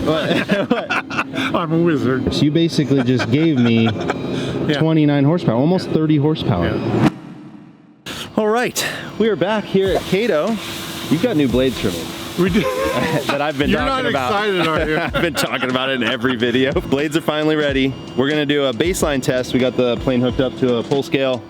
I'm a wizard. So you basically just gave me 29 horsepower, almost 30 horsepower. Yeah. All right, we are back here at Catto. You've got new blades for me. We did. That I've been talking about. You're not excited, are you? I've been talking about it in every video. Blades are finally ready. We're gonna do a baseline test. We got the plane hooked up to a pull scale,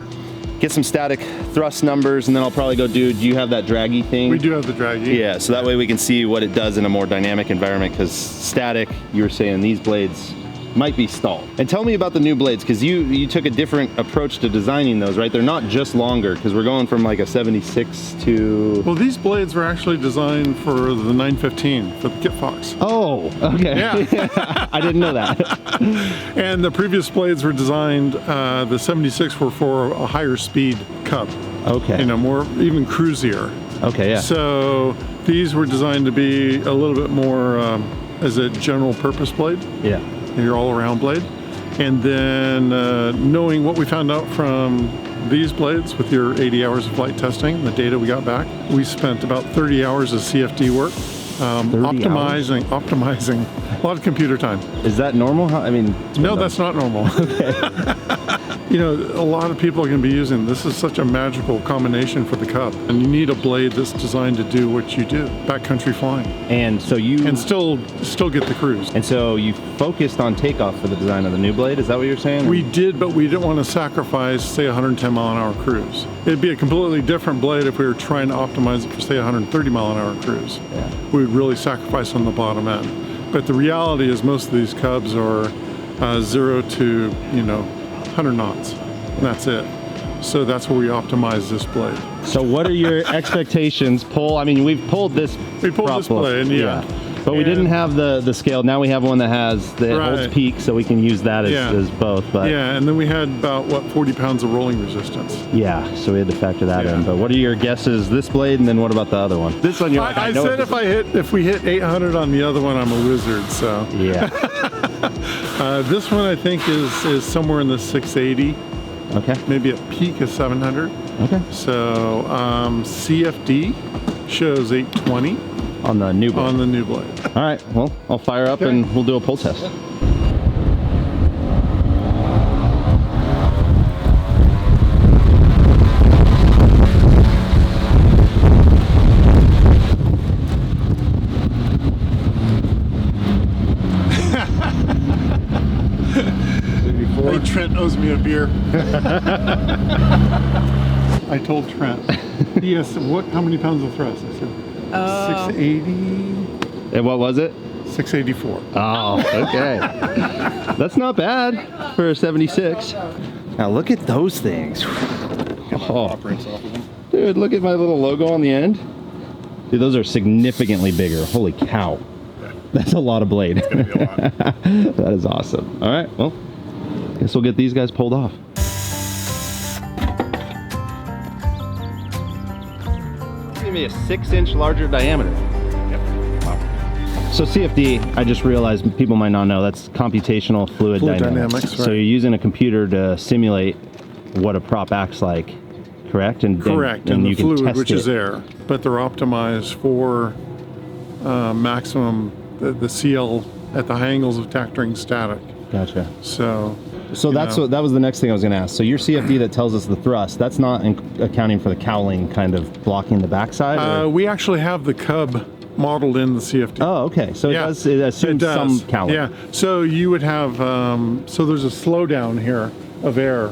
get some static thrust numbers, and then I'll probably go do you have that draggy thing? We do have the draggy. Yeah, so that way we can see what it does in a more dynamic environment, because static, you were saying these blades might be stalled. And tell me about the new blades, because you took a different approach to designing those, right? They're not just longer, because we're going from like a 76 to... Well, these blades were actually designed for the 915, for the Kit Fox. Oh, okay. Yeah. I didn't know that. And the previous blades were designed, the 76 were for a higher speed Cub. Okay. You know, more, even cruisier. Okay, yeah. So these were designed to be a little bit more as a general purpose blade. Yeah. Your all-around blade. And then knowing what we found out from these blades with your 80 hours of flight testing, the data we got back, we spent about 30 hours of CFD work, optimizing a lot of computer time. Is that normal? I mean, no, that's not normal. Okay. You know, a lot of people are going to be using this. Is such a magical combination for the Cub, and you need a blade that's designed to do what you do, backcountry flying, and so you and still get the cruise. And so you focused on takeoff for the design of the new blade. Is that what you're saying? We did, but we didn't want to sacrifice, say, 110 mile an hour cruise. It'd be a completely different blade if we were trying to optimize it for, say, 130 mile an hour cruise. Yeah. We would really sacrifice on the bottom end. But the reality is most of these Cubs are 0 to 100 knots, and that's it. So that's where we optimize this blade. So what are your expectations? I mean, we've pulled this. We pulled this blade, yeah. But we didn't have the scale. Now we have one that has the holds peak, so we can use that as both. But yeah, and then we had about 40 pounds of rolling resistance. Yeah, so we had to factor that in. But what are your guesses? This blade, and then what about the other one? This one, I said if we hit 800 on the other one, I'm a wizard. So yeah. This one I think is somewhere in the 680. Okay. Maybe a peak of 700. Okay. So CFD shows 820 on the new blade. On the new blade. All right. Well, I'll fire up and we'll do a pull test. Hey, Trent owes me a beer. I told Trent. He asked, how many pounds of thrust? I said, 680. And what was it? 684. Oh, okay. That's not bad for a 76. Now look at those things. Oh. Dude, look at my little logo on the end. Dude, those are significantly bigger. Holy cow. That's a lot of blade. It's gonna be a lot. That is awesome. All right, well, guess we'll get these guys pulled off. Give me a 6-inch larger diameter. Yep. Wow. So CFD, I just realized people might not know, that's computational fluid dynamics. Right. So you're using a computer to simulate what a prop acts like, correct? Correct, and the fluid, which is air, but they're optimized for maximum the CL at the high angles of tack during static. Gotcha. So that was the next thing I was going to ask. So your CFD that tells us the thrust, that's not accounting for the cowling kind of blocking the backside? We actually have the Cub modeled in the CFD. Oh, okay. So it assumes some cowling. Yeah. So you would have so there's a slowdown here of air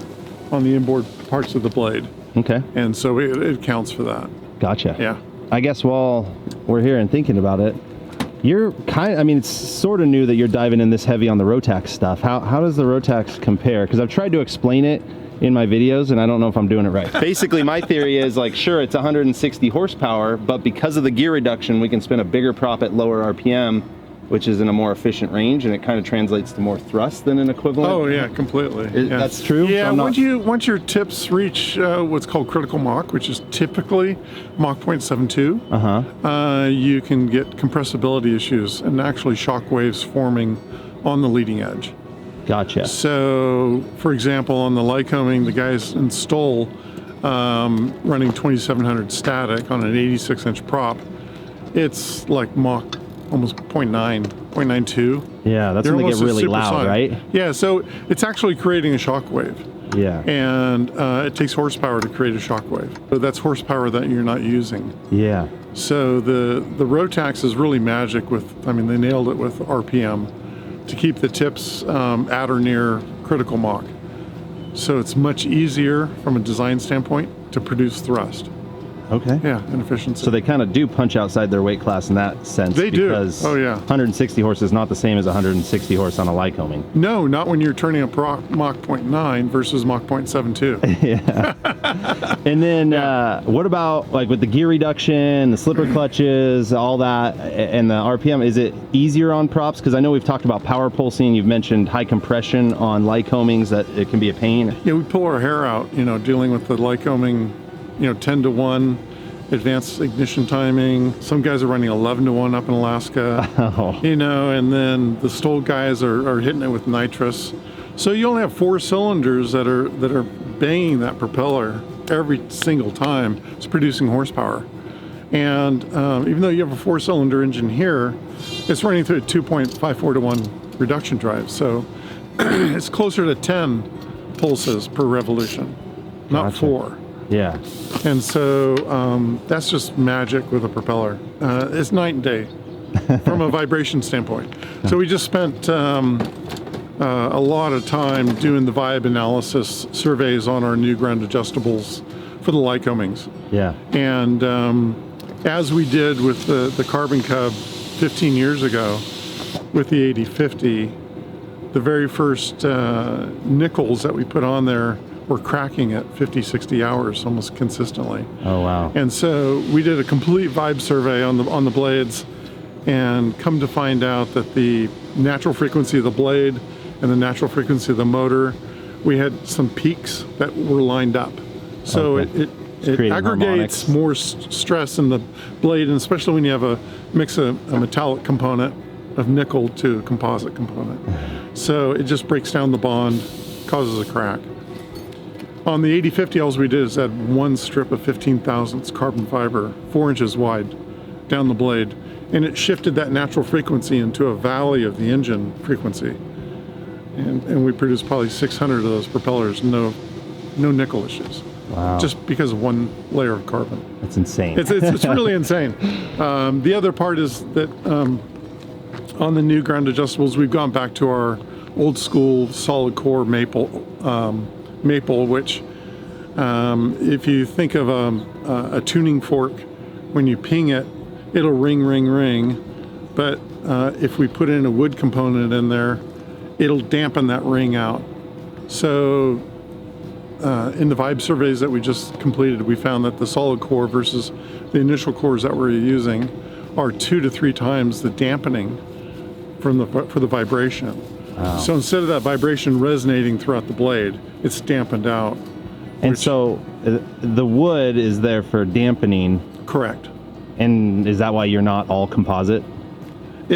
on the inboard parts of the blade. Okay. And so it counts for that. Gotcha. Yeah. I guess while we're here and thinking about it, you're it's sort of new that you're diving in this heavy on the Rotax stuff. How does the Rotax compare? Because I've tried to explain it in my videos and I don't know if I'm doing it right. Basically, my theory is like, sure, it's 160 horsepower, but because of the gear reduction, we can spin a bigger prop at lower RPM, which is in a more efficient range, and it kind of translates to more thrust than an equivalent. Oh yeah, completely. That's true? Yeah, So once your tips reach what's called critical Mach, which is typically Mach 0.72, you can get compressibility issues and actually shock waves forming on the leading edge. Gotcha. So, for example, on the Lycoming, the guys in Stoll running 2700 static on an 86-inch prop, it's like Mach almost 0.9, 0.92. Yeah, that's They're when they get almost really loud, supersonic. right? Yeah, so it's actually creating a shock wave. Yeah. And it takes horsepower to create a shock wave. So that's horsepower that you're not using. Yeah. So the Rotax is really magic with, I mean, they nailed it with RPM to keep the tips at or near critical Mach. So it's much easier from a design standpoint to produce thrust. Okay. Yeah, and efficiency. So they kind of do punch outside their weight class in that sense. They do. Because Oh, yeah. 160 horse is not the same as 160 horse on a Lycoming. No, not when you're turning up Mach 0.9 versus Mach 0.72. Yeah. And then what about like with the gear reduction, the slipper clutches, all that, and the RPM? Is it easier on props? Because I know we've talked about power pulsing. You've mentioned high compression on Lycomings, that it can be a pain. Yeah, we pull our hair out, you know, dealing with the Lycoming, 10-to-1 advanced ignition timing. Some guys are running 11-to-1 up in Alaska. Oh. And then the Stoll guys are hitting it with nitrous. So you only have 4 cylinders that are banging that propeller every single time. It's producing horsepower. And even though you have a 4-cylinder engine here, it's running through a 2.54-to-1 reduction drive. So it's closer to 10 pulses per revolution, not Gotcha. 4. Yeah. And so that's just magic with a propeller. It's night and day from a vibration standpoint. So we just spent a lot of time doing the vibe analysis surveys on our new ground adjustables for the Lycomings. Yeah. And as we did with the Carbon Cub 15 years ago with the 8050, the very first nickels that we put on there were cracking at 50, 60 hours almost consistently. Oh, wow. And so we did a complete vibe survey on the blades, and come to find out that the natural frequency of the blade and the natural frequency of the motor, we had some peaks that were lined up. So Okay. it aggregates harmonics. more stress in the blade, and especially when you have a mix of a metallic component of nickel to a composite component. So it just breaks down the bond, causes a crack. On the 8050, all we did is add one strip of 15 thousandths carbon fiber, 4 inches wide, down the blade, and it shifted that natural frequency into a valley of the engine frequency. And we produced probably 600 of those propellers, no nickel issues. Wow. Just because of one layer of carbon. That's insane. It's really insane. The other part is that on the new ground adjustables, we've gone back to our old school solid core maple, which if you think of a tuning fork, when you ping it, it'll ring, ring, ring. But if we put in a wood component in there, it'll dampen that ring out. So in the vibe surveys that we just completed, we found that the solid core versus the initial cores that we're using are 2 to 3 times the dampening for the vibration. Wow. So instead of that vibration resonating throughout the blade, it's dampened out. And so the wood is there for dampening. Correct. And is that why you're not all composite?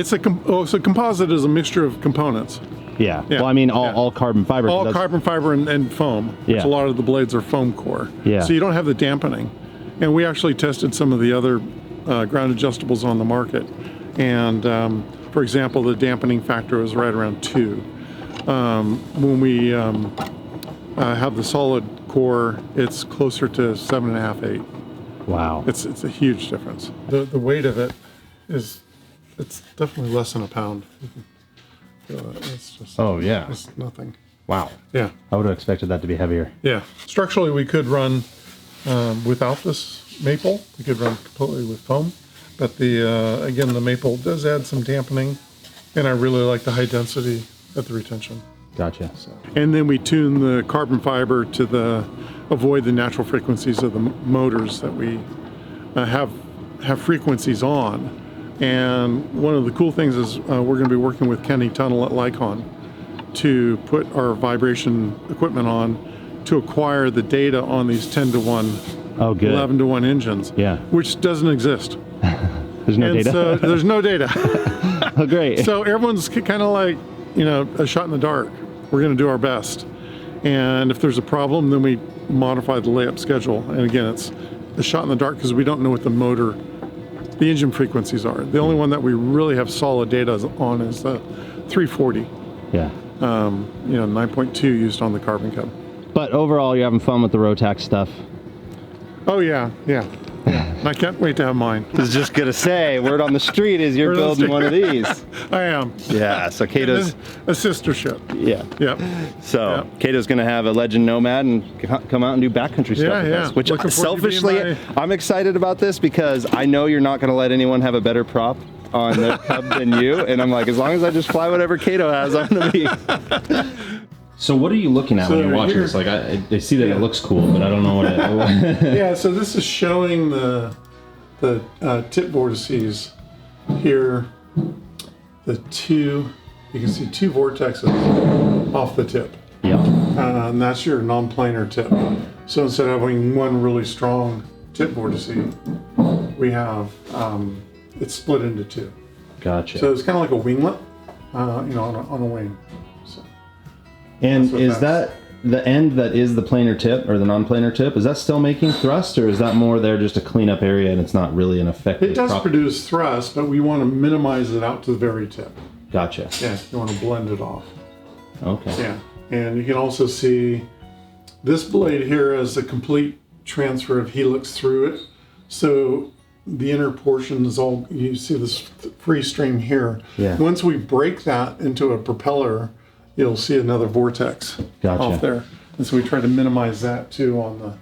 So composite is a mixture of components. Yeah. Yeah. Well, I mean, Yeah. all carbon fiber. All carbon fiber and foam. Yeah. A lot of the blades are foam core. Yeah. So you don't have the dampening. And we actually tested some of the other ground adjustables on the market. And for example, the dampening factor was right around 2. When we have the solid core, it's closer to 7.5, 8. Wow. It's a huge difference. The weight of it it's definitely less than a pound. It's just Oh, yeah. it's nothing. Wow. Yeah. I would have expected that to be heavier. Yeah. Structurally, we could run without this maple. We could run completely with foam. But again, the maple does add some dampening, and I really like the high density at the retention. Gotcha. And then we tune the carbon fiber to avoid the natural frequencies of the motors that we have frequencies on. And one of the cool things is we're going to be working with Kenny Tunnel at Lycon to put our vibration equipment on to acquire the data on these 10-to-1, Oh, good. 11-to-1 engines, Yeah. which doesn't exist. There's no And data. so there's no data. Oh, great. So everyone's kind of like, a shot in the dark. We're going to do our best. And if there's a problem, then we modify the layup schedule. And again, it's a shot in the dark because we don't know what the motor the engine frequencies are. The only one that we really have solid data on is the 340. Yeah. 9.2 used on the carbon cub. But overall, you're having fun with the Rotax stuff. Oh yeah. I can't wait to have mine. I was just gonna say, word on the street is you're building one of these. I am. Yeah, so Catto's a sister ship. Yeah. Yep. So Yep. Catto's gonna have a Legend Nomad and come out and do backcountry stuff with us. Which Looking forward to being selfishly, I'm excited about this because I know you're not gonna let anyone have a better prop on their cub than you, and I'm like, as long as I just fly whatever Catto has, I'm gonna be. So what are you looking at when you're watching this? Like, I see that it looks cool, but I don't know what it. Yeah, so this is showing the tip vortices here. You can see two vortexes off the tip. Yeah. And that's your non-planar tip. So instead of having one really strong tip vortice, we have it's split into two. Gotcha. So it's kind of like a winglet, on a wing. So. And is that the end that is the planar tip or the non-planar tip? Is that still making thrust, or is that more there just a cleanup area and it's not really an effective? It does produce thrust, but we want to minimize it out to the very tip. Gotcha. Yeah, you want to blend it off. Okay. Yeah, and you can also see this blade here has a complete transfer of helix through it. So the inner portion is all, you see this free stream here. Yeah. Once we break that into a propeller, you'll see another vortex off there. And so we try to minimize that too on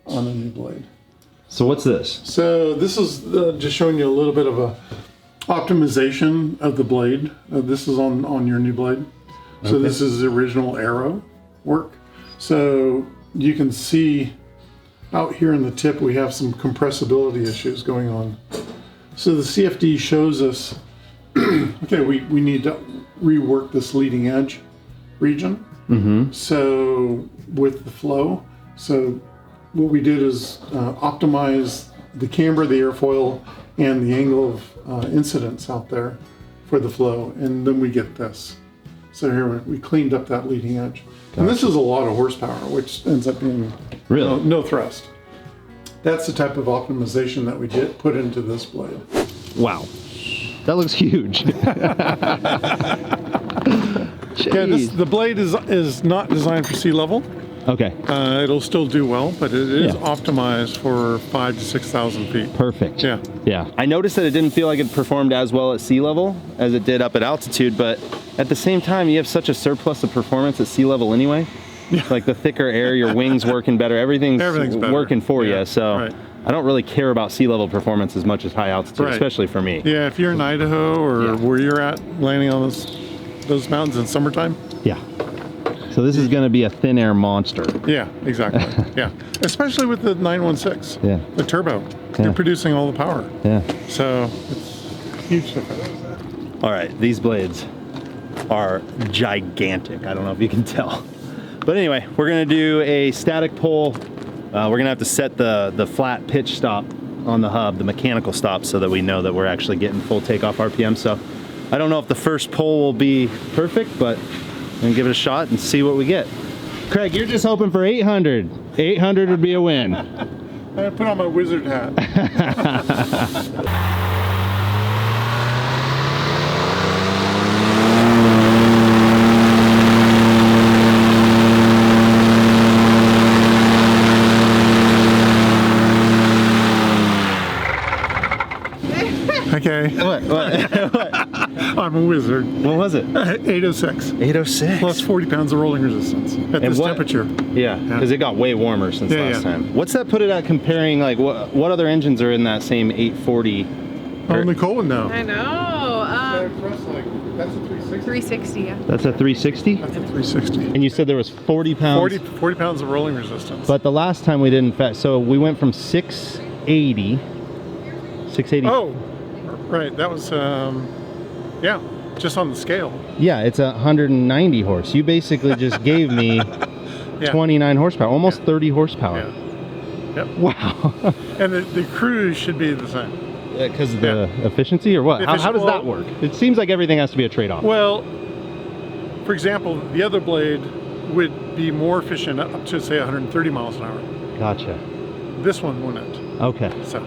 the new blade. So what's this? So this is just showing you a little bit of a optimization of the blade. This is on your new blade. So this is the original arrow work. So you can see out here in the tip we have some compressibility issues going on. So the CFD shows us, okay, we need to rework this leading edge region. Mm-hmm. So with the flow, so what we did is optimize the camber, the airfoil, and the angle of incidence out there for the flow, and then we get this. So here we cleaned up that leading edge. Gotcha. And this is a lot of horsepower, which ends up being no thrust. That's the type of optimization that we put into this blade. Wow. That looks huge. Yeah, the blade is not designed for sea level. Okay. It'll still do well, but it is optimized for 5,000 to 6,000 feet. Perfect. Yeah. Yeah. I noticed that it didn't feel like it performed as well at sea level as it did up at altitude, but at the same time, you have such a surplus of performance at sea level anyway. Yeah. Like the thicker air, your wings working better, everything's better. Working for you. So I don't really care about sea level performance as much as high altitude, especially for me. Yeah, if you're in Idaho or where you're at, landing on those mountains in summertime. Yeah. So this is going to be a thin air monster. Yeah, exactly. Yeah, especially with the 916. Yeah. The turbo. You're producing all the power. Yeah. So it's huge difference. All right, these blades are gigantic. I don't know if you can tell. But anyway, we're going to do a static pull. We're going to have to set the flat pitch stop on the hub, the mechanical stop, so that we know that we're actually getting full takeoff RPM. So I don't know if the first pull will be perfect, but I'm going to give it a shot and see what we get. Craig, you're just hoping for 800. 800 would be a win. I put on my wizard hat. Okay. What? I'm a wizard. What was it? 806. 806. Plus 40 pounds of rolling resistance at this temperature. Yeah, because it got way warmer since last time. What's that put it at comparing, like, what other engines are in that same 840? Oh, Nicole would know. I know. That's a 360. 360, yeah. That's a 360? That's a 360. And you said there was 40 pounds? 40 pounds of rolling resistance. But the last time we didn't so we went from 680. Oh, right. That was, yeah, just on the scale. Yeah, it's 190 horse. You basically just gave me 29 horsepower, almost 30 horsepower. Yeah. Yep. Wow. And the cruise should be the same. Because of the efficiency or what? How does that work? It seems like everything has to be a trade-off. Well, for example, the other blade would be more efficient up to, say, 130 miles an hour. Gotcha. This one wouldn't. Okay. So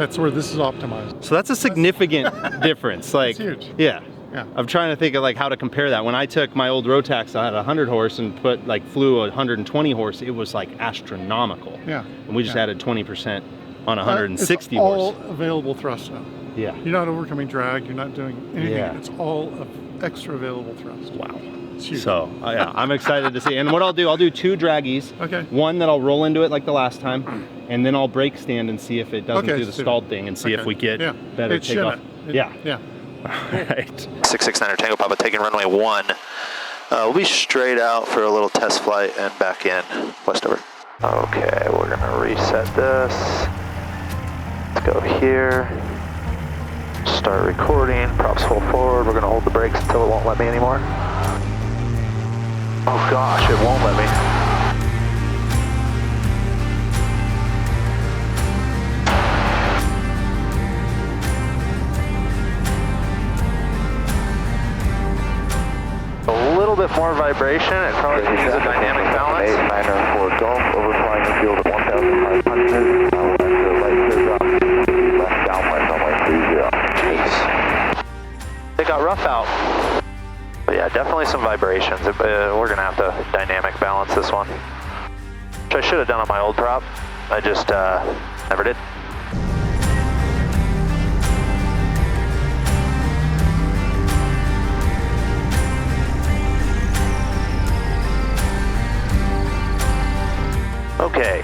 That's where this is optimized. So that's a significant difference. Like, That's huge. Yeah. Yeah. I'm trying to think of like how to compare that. When I took my old Rotax, I had 100 horse and flew 120 horse. It was like astronomical. Yeah. And we just added 20% on 160 it's horse. all available thrust now. Yeah. You're not overcoming drag. You're not doing anything. Yeah. It's all of extra available thrust. Wow. It's huge. So yeah, I'm excited to see. And what I'll do 2 draggies. Okay. One that I'll roll into it like the last time, and then I'll brake stand and see if it doesn't do the so- stalled thing and see if we get better It takeoff. shouldn't. Yeah. Yeah. Right. 669 Tango Papa taking runway 1. We'll be straight out for a little test flight and back in. Westover. Okay, we're gonna reset this. Let's go here. Start recording. Props full forward. We're gonna hold the brakes until it won't let me anymore. Oh gosh, it won't let me. A little bit more vibration. It probably needs a dynamic balance. 8904 Golf, overflying the field at 1,500. The light clears up. Left downwind runway 30. Jeez. It got rough out. But yeah, definitely some vibrations. We're gonna have to dynamic balance this one. Which I should have done on my old prop. I just never did. Okay,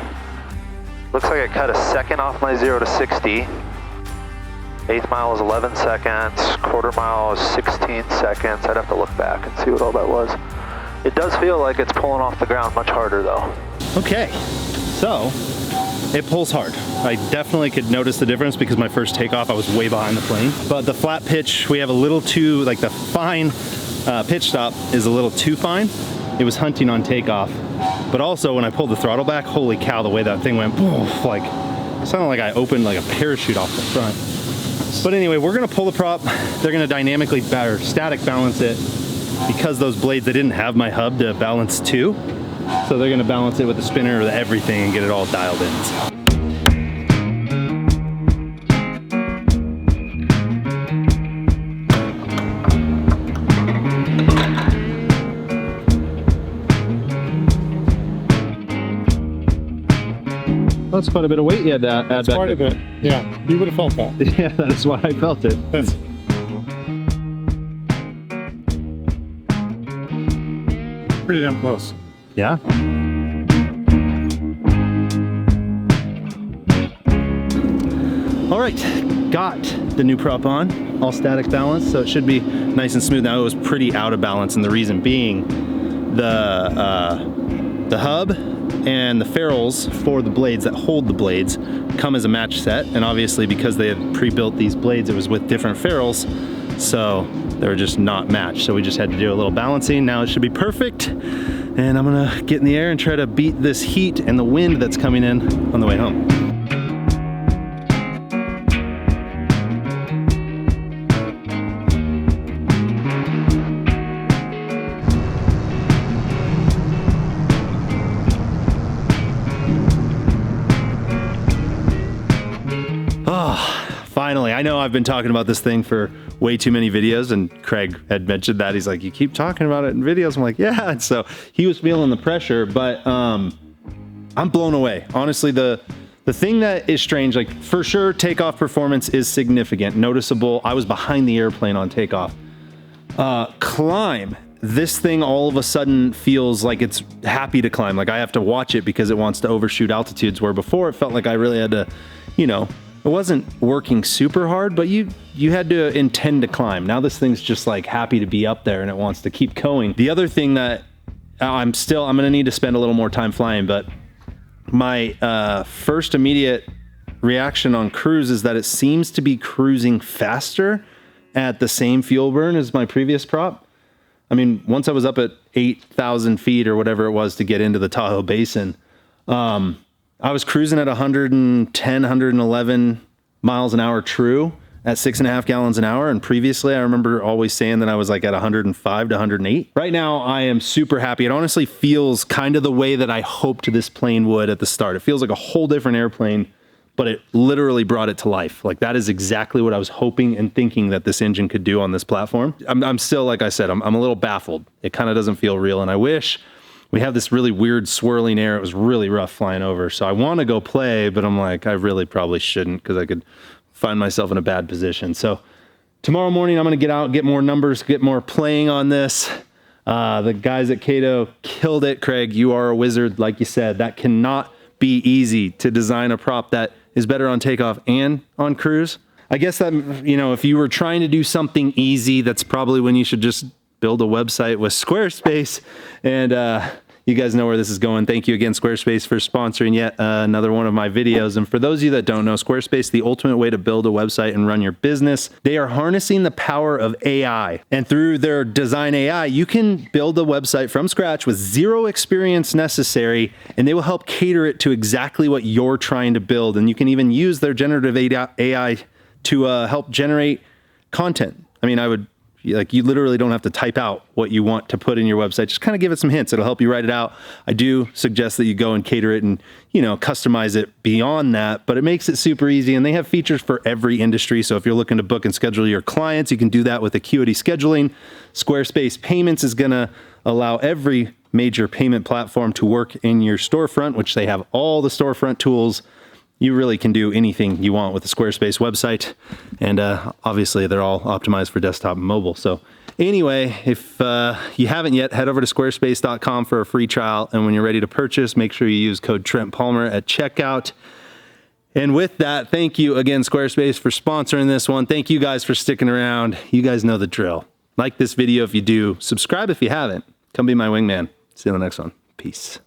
looks like I cut a second off my 0 to 60. Eighth mile is 11 seconds, quarter mile is 16 seconds. I'd have to look back and see what all that was. It does feel like it's pulling off the ground much harder though. Okay, so it pulls hard. I definitely could notice the difference because my first takeoff I was way behind the plane. But the flat pitch, we have a little too, like the fine pitch stop is a little too fine. It was hunting on takeoff. But also when I pulled the throttle back, holy cow, the way that thing went, poof, like, it sounded like I opened like a parachute off the front. But anyway, we're gonna pull the prop. They're gonna dynamically or static balance it because those blades, they didn't have my hub to balance to. So they're gonna balance it with the spinner or the everything and get it all dialed in. So. That's quite a bit of weight you had to add back. Quite a bit. Yeah. You would have felt that. Yeah, that's why I felt it. That's pretty damn close. Yeah. All right, got the new prop on, all static balance, so it should be nice and smooth. Now it was pretty out of balance, and the reason being the hub and the ferrules for the blades that hold the blades come as a match set, and obviously because they had pre-built these blades, it was with different ferrules, so they were just not matched. So we just had to do a little balancing. Now it should be perfect, and I'm gonna get in the air and try to beat this heat and the wind that's coming in on the way home. Finally, I know I've been talking about this thing for way too many videos, and Craig had mentioned that. He's like, you keep talking about it in videos. I'm like, yeah. And so he was feeling the pressure, but I'm blown away. Honestly, the thing that is strange, like for sure, takeoff performance is significant, noticeable. I was behind the airplane on takeoff. Climb, this thing all of a sudden feels like it's happy to climb. Like I have to watch it because it wants to overshoot altitudes, where before it felt like I really had to, you know, it wasn't working super hard, but you had to intend to climb. Now this thing's just like happy to be up there and it wants to keep going. The other thing that I'm gonna need to spend a little more time flying, but my first immediate reaction on cruise is that it seems to be cruising faster at the same fuel burn as my previous prop. I mean, once I was up at 8,000 feet or whatever it was to get into the Tahoe Basin, I was cruising at 110, 111 miles an hour true at 6.5 gallons an hour. And previously, I remember always saying that I was like at 105 to 108. Right now, I am super happy. It honestly feels kind of the way that I hoped this plane would at the start. It feels like a whole different airplane but it literally brought it to life. Like that is exactly what I was hoping and thinking that this engine could do on this platform. I'm still, like I said, I'm a little baffled. It kind of doesn't feel real. And I wish we have this really weird swirling air. It was really rough flying over. So I want to go play, but I'm like, I really probably shouldn't because I could find myself in a bad position. So tomorrow morning, I'm going to get out, get more numbers, get more playing on this. The guys at Catto killed it. Craig, you are a wizard. Like you said, that cannot be easy to design a prop that is better on takeoff and on cruise. I guess that, you know, if you were trying to do something easy, that's probably when you should just build a website with Squarespace. And you guys know where this is going. Thank you again, Squarespace, for sponsoring yet another one of my videos. And for those of you that don't know, Squarespace, the ultimate way to build a website and run your business. They are harnessing the power of AI. And through their design AI, you can build a website from scratch with zero experience necessary, and they will help cater it to exactly what you're trying to build. And you can even use their generative AI to help generate content. I mean, you literally don't have to type out what you want to put in your website. Just kind of give it some hints. It'll help you write it out. I do suggest that you go and cater it and, you know, customize it beyond that, but it makes it super easy. And they have features for every industry. So if you're looking to book and schedule your clients, you can do that with Acuity scheduling. Squarespace Payments is going to allow every major payment platform to work in your storefront, which they have all the storefront tools. You really can do anything you want with a Squarespace website. And obviously they're all optimized for desktop and mobile. So anyway, if you haven't yet, head over to squarespace.com for a free trial. And when you're ready to purchase, make sure you use code Trent Palmer at checkout. And with that, thank you again, Squarespace, for sponsoring this one. Thank you guys for sticking around. You guys know the drill. Like this video if you do. Subscribe if you haven't. Come be my wingman. See you in the next one. Peace.